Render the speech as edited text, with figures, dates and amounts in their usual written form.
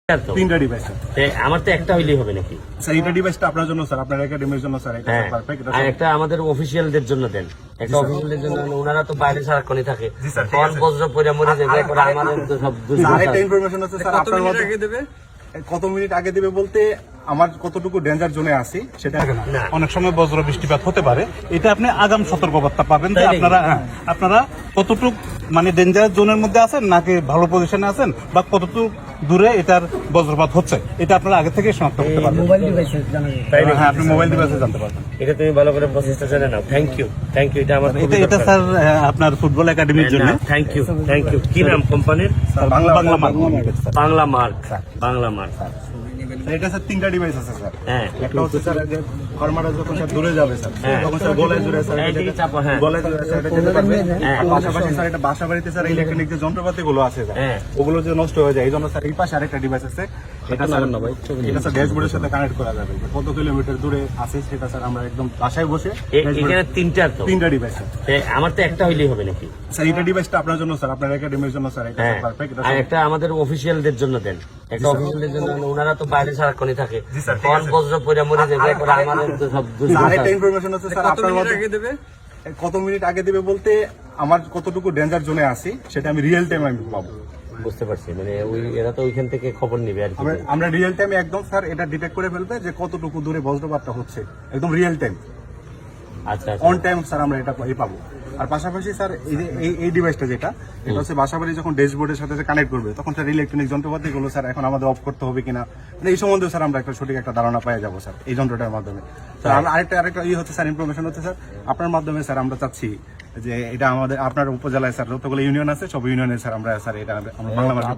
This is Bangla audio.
তিনটা ডিভাইস আমার তো একটা হইলেই হবে নাকি স্যার? এটা ডিভাইসটা আপনার জন্য স্যার, আপনার একাডেমির জন্য স্যার, এটা পারফেক্ট। আর একটা আমাদের অফিসিয়ালদের জন্য দেন, একটা অফিসিয়ালদের জন্য। ওনারা তো বাইরে সারাক্ষণই থাকে, জি স্যার, কোন বজ্র পয়রা মরে যায়, পরে আমাদের তো সব আরেকটা ইনফরমেশন আছে স্যার, আপনার মধ্যে কত মিনিট আগে দেবে বলতে আমার কতটুকু ডেঞ্জার জোনে আছি সেটা না। অনেক সময় বজ্র বৃষ্টিপাত হতে পারে, এটা আপনি আগাম সতর্কবার্তা পাবেন যে আপনারা কতটুকু মানে ডেঞ্জার জোনের মধ্যে আছেন নাকি ভালো পজিশনে আছেন বা কতটুকু দূরে এটার বজ্রপাত হচ্ছে, এটা আপনারা আগে থেকে শনাক্ত করতে পারবেন। হ্যাঁ, আপনি মোবাইল ডিভাইসে জানতে পারবেন। এটা তুমি ভালো করে প্রসেসটা জানে নাও। থ্যাংক ইউ এটা আমার এটা স্যার আপনার ফুটবল একাডেমির জন্য। থ্যাংক ইউ কি নাম কোম্পানির? বাংলা মার্ক। বাংলা মার্ক। এটা স্যার তিনটা ডিভাইস আছে স্যার। হ্যাঁ, একটা হচ্ছে স্যার যে ফার্মাররা যখন স্যার দূরে যাবে স্যার, তখন স্যার গলায় জুড়ে স্যার গলায় জুড়ে স্যার এটা যেতে পারবে। আর পাশাপাশি স্যার এটা বাসা বাড়িতে স্যার ইলেকট্রনিক যে যন্ত্রপাতি গুলো আছে স্যার, ওগুলো যে নষ্ট হয়ে যায়, এই জন্য স্যার এই পাশে আরেকটা ডিভাইস আছে, এটা স্যার ড্যাশবোর্ডের সাথে কানেক্ট করা যাবে। কত কিলোমিটার দূরে আছে সেটা স্যার আমরা একদম বাসায় বসে। এখানে তিনটা ডিভাইস স্যার। আমার তো একটা হইলেই হবে নাকি স্যার? এটা ডিভাইসটা আপনার জন্য স্যার, আপনার একাডেমির জন্য স্যার, এটা পারফেক্ট। আর একটা আমাদের অফিসিয়ালদের জন্য দেন, একটা অফিসিয়ালদের জন্য। ওনারা তো বাইরে সারাক্ষণই থাকে, কোন বজ্র পয়রা মরে যায়, পরে আমাদের তো সব আরেকটা ইনফরমেশন আছে স্যার, আপনার মধ্যে কত মিনিট আগে দেবে বলতে আমার কতটুকু ডেঞ্জার জোনে আছি সেটা আমি রিয়েল টাইম আমি পাবো। বুঝতে পারছি, মানে এরা তো ওইখান থেকে খবর নিবে আর কি। আমরা রিয়েল টাইমে একদম স্যার এটা ডিটেক্ট করে ফেলবে যে কতটুকু দূরে বজ্রপাতটা হচ্ছে, একদম রিয়েল টাইম। আচ্ছা, অন টাইম স্যার আমরা এটা পাবো। আর পাশাপাশি স্যার এই ডিভাইসটা যেটা, এটা হচ্ছে বাসাবাড়ি যখন ড্যাশবোর্ডের সাথে কানেক্ট করবে, তখন স্যার ইলেকট্রনিক যন্ত্রপাতি গুলো স্যার এখন আমাদের অফ করতে হবে কিনা, মানে এই সম্বন্ধে স্যার আমরা একটা সঠিক একটা ধারণা পেয়ে যাবো স্যার এই যন্ত্রটার মাধ্যমে। স্যার আমরা আরেকটা হচ্ছে স্যার ইনফরমেশন হচ্ছে স্যার, আপনার মাধ্যমে স্যার আমরা চাচ্ছি যে এটা আমাদের আপনার উপজেলায় স্যার যতগুলো ইউনিয়ন আছে সব ইউনিয়নে স্যার আমরা স্যার এটা আমরা বাংলা মার্কেট